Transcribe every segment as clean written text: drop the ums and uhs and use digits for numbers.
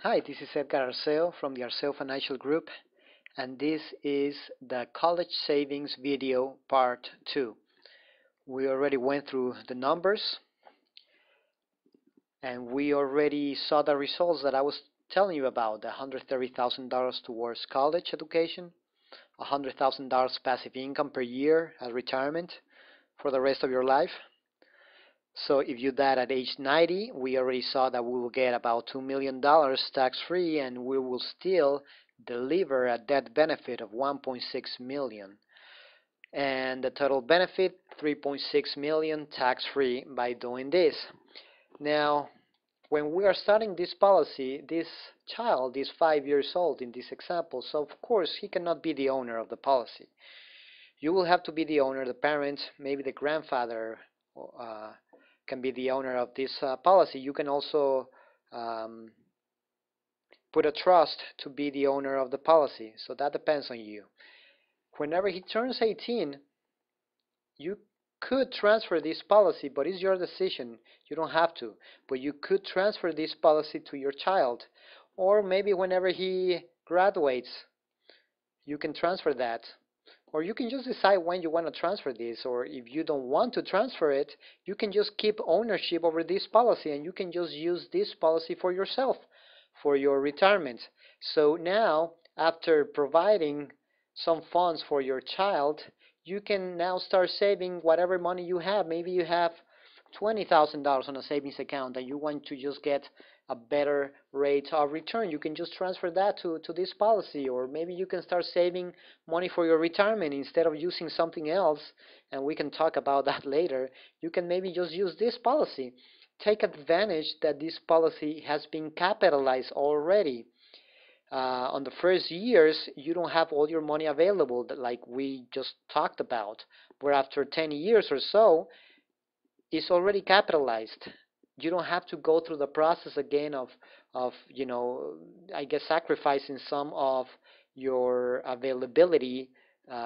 Hi, this is Edgar Arceo from the Arceo Financial Group, and this is the college savings video part 2. We already went through the numbers and we already saw the results that I was telling you about, the $130,000 towards college education, $100,000 passive income per year at retirement for the rest of your life. So if you die at age 90, we already saw that we will get about $2 million tax-free, and we will still deliver a death benefit of $1.6 million. And the total benefit, $3.6 million tax-free by doing this. Now, when we are starting this policy, this child is 5 years old in this example, so of course he cannot be the owner of the policy. You will have to be the owner, the parents, maybe the grandfather can be the owner of this policy. You can also put a trust to be the owner of the policy, so that depends on you. Whenever he turns 18, you could transfer this policy, but it's your decision. You don't have to, but you could transfer this policy to your child, or maybe whenever he graduates, you can transfer that. Or you can just decide when you want to transfer this, or if you don't want to transfer it, you can just keep ownership over this policy and you can just use this policy for yourself, for your retirement. So now, after providing some funds for your child, you can now start saving whatever money you have. Maybe you have $20,000 on a savings account and you want to just get a better rate of return. You can just transfer that to this policy, or maybe you can start saving money for your retirement instead of using something else, and we can talk about that later. You can maybe just use this policy. Take advantage that this policy has been capitalized already. On the first years, you don't have all your money available like we just talked about, but after 10 years or so, it's already capitalized. You don't have to go through the process again of I guess sacrificing some of your availability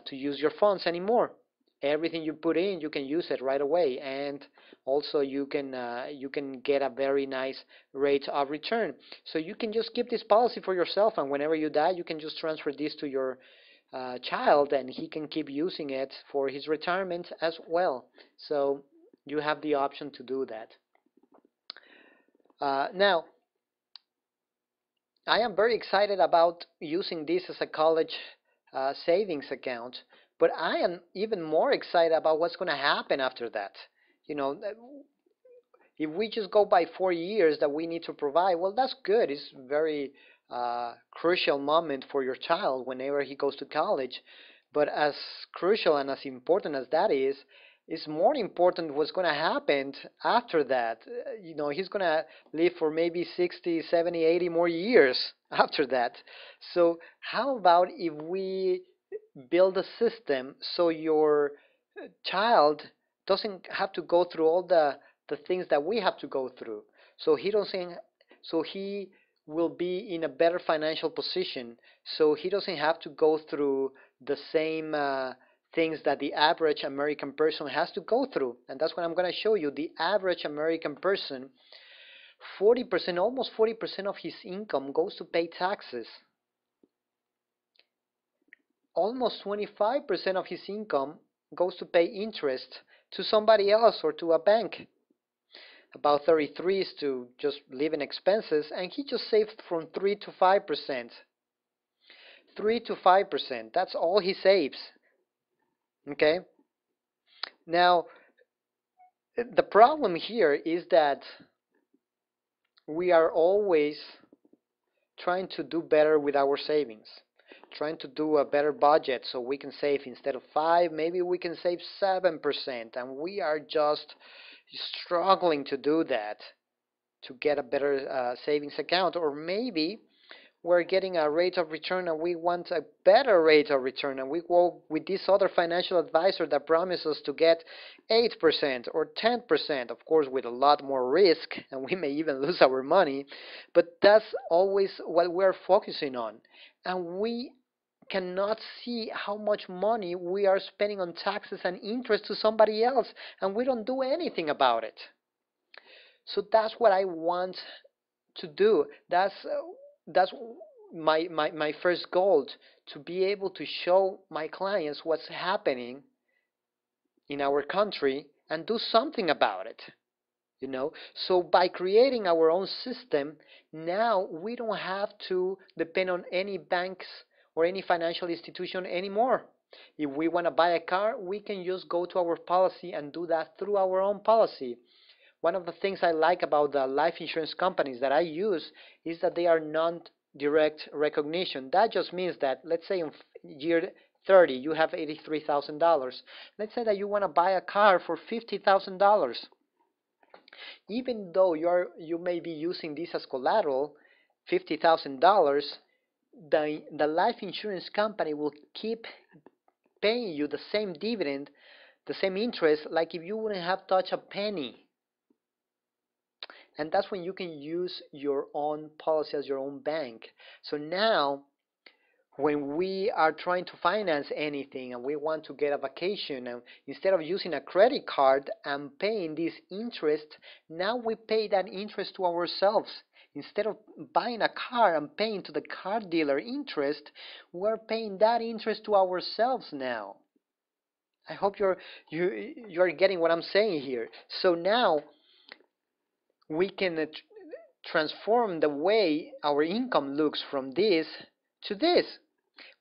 to use your funds anymore. Everything you put in, you can use it right away, and also you can get a very nice rate of return. So you can just keep this policy for yourself, and whenever you die, you can just transfer this to your child, and he can keep using it for his retirement as well. So you have the option to do that. Now, I am very excited about using this as a college savings account, but I am even more excited about what's going to happen after that. You know, if we just go by 4 years that we need to provide, well, that's good. It's a very crucial moment for your child whenever he goes to college. But as crucial and as important as that is, it's more important what's going to happen after that. He's going to live for maybe 60, 70, 80 more years after that. So how about if we build a system so your child doesn't have to go through all the things that we have to go through. So he will be in a better financial position. So he doesn't have to go through the same things that the average American person has to go through. And that's what I'm going to show you. The average American person, 40%, almost 40% of his income goes to pay taxes. Almost 25% of his income goes to pay interest to somebody else or to a bank. About 33 is to just living expenses, and he just saved from 3 to 5%. 3 to 5%, that's all he saves. Okay? Now, the problem here is that we are always trying to do better with our savings, trying to do a better budget so we can save instead of 5, maybe we can save 7%, and we are just struggling to do that, to get a better savings account. Or maybe we're getting a rate of return and we want a better rate of return, and we go with this other financial advisor that promises to get 8% or 10%, of course with a lot more risk, and we may even lose our money, but that's always what we're focusing on. And we cannot see how much money we are spending on taxes and interest to somebody else, and we don't do anything about it. So that's what I want to do. That's my first goal, to be able to show my clients what's happening in our country and do something about it. So by creating our own system, now we don't have to depend on any banks or any financial institution anymore. If we want to buy a car, we can just go to our policy and do that through our own policy. One of the things I like about the life insurance companies that I use is that they are non-direct recognition. That just means that, let's say in year 30 you have $83,000. Let's say that you want to buy a car for $50,000. Even though you may be using this as collateral, $50,000, the life insurance company will keep paying you the same dividend, the same interest, like if you wouldn't have touched a penny. And that's when you can use your own policy as your own bank. So now, when we are trying to finance anything and we want to get a vacation, and instead of using a credit card and paying this interest, now we pay that interest to ourselves. Instead of buying a car and paying to the car dealer interest, we're paying that interest to ourselves now. I hope you're getting what I'm saying here. So now we can transform the way our income looks from this to this.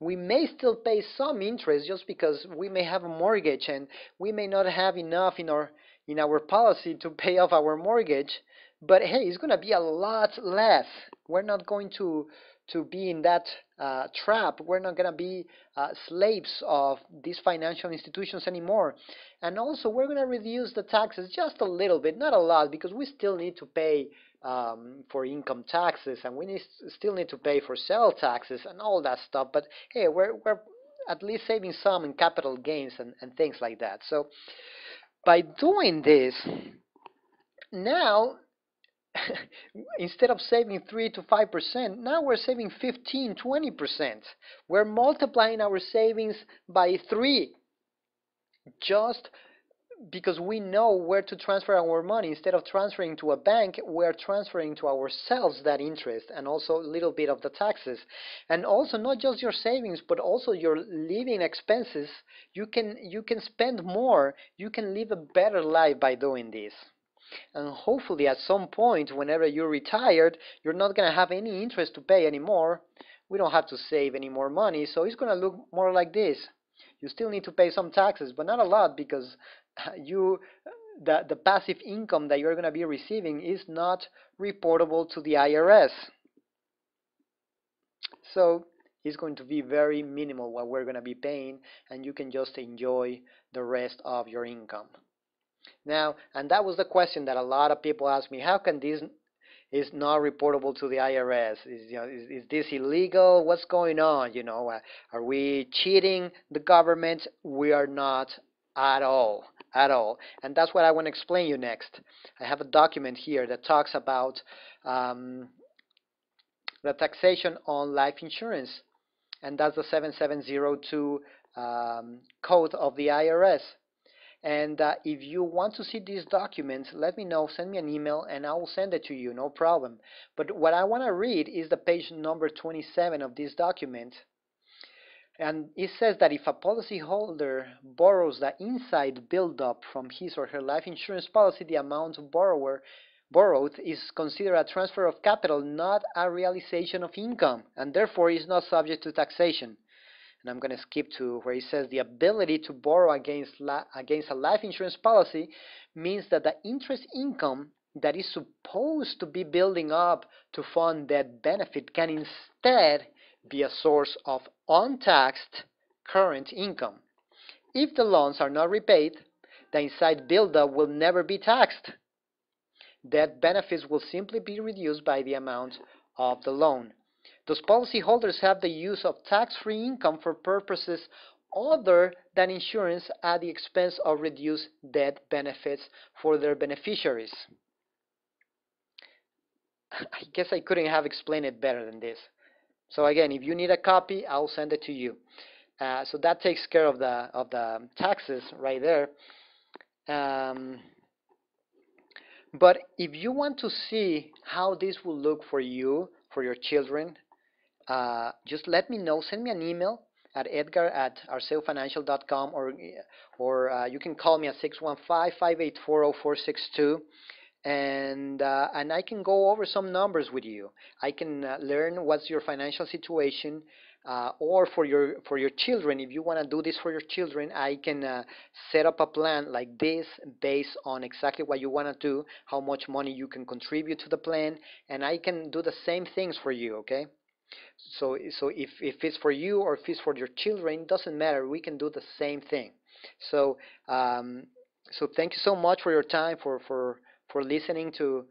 We may still pay some interest just because we may have a mortgage and we may not have enough in our policy to pay off our mortgage, but hey, it's going to be a lot less. We're not going to be in that trap. We're not going to be slaves of these financial institutions anymore. And also, we're going to reduce the taxes just a little bit, not a lot, because we still need to pay for income taxes, and we still need to pay for sales taxes and all that stuff. But hey, we're at least saving some in capital gains and things like that. So by doing this, now instead of saving 3 to 5%, now we're saving 15, 20%. We're multiplying our savings by 3 just because we know where to transfer our money. Instead of transferring to a bank, we're transferring to ourselves that interest and also a little bit of the taxes. And also not just your savings, but also your living expenses. You can spend more. You can live a better life by doing this. And hopefully at some point, whenever you're retired, you're not going to have any interest to pay anymore. We don't have to save any more money, so it's going to look more like this. You still need to pay some taxes, but not a lot, because the passive income that you're going to be receiving is not reportable to the IRS. So it's going to be very minimal what we're going to be paying, and you can just enjoy the rest of your income. Now, and that was the question that a lot of people ask me: how can this is not reportable to the IRS? Is this illegal? What's going on? Are we cheating the government? We are not at all, and that's what I want to explain you next. I have a document here that talks about the taxation on life insurance, and that's the 7702 code of the IRS. And if you want to see these documents, let me know, send me an email, and I will send it to you, no problem. But what I want to read is the page number 27 of this document. And it says that if a policyholder borrows the inside build-up from his or her life insurance policy, the amount borrowed is considered a transfer of capital, not a realization of income, and therefore is not subject to taxation. And I'm going to skip to where it says the ability to borrow against a life insurance policy means that the interest income that is supposed to be building up to fund that benefit can instead be a source of untaxed current income. If the loans are not repaid, the inside buildup will never be taxed. That benefits will simply be reduced by the amount of the loan. Those policyholders have the use of tax-free income for purposes other than insurance at the expense of reduced death benefits for their beneficiaries. I guess I couldn't have explained it better than this. So again, if you need a copy, I'll send it to you. So that takes care of the taxes right there. But if you want to see how this will look for you, for your children, just let me know. Send me an email at edgar@arceofinancial.com, or you can call me at 615-584-0462, and I can go over some numbers with you. I can learn what's your financial situation, or for your children. If you want to do this for your children, I can set up a plan like this based on exactly what you want to do, how much money you can contribute to the plan, and I can do the same things for you. Okay? So if it's for you or if it's for your children, it doesn't matter. We can do the same thing. So um, so thank you so much for your time, for listening to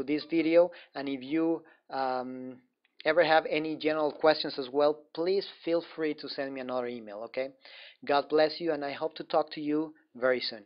this video. And if you ever have any general questions as well, please feel free to send me another email. Okay? God bless you, and I hope to talk to you very soon.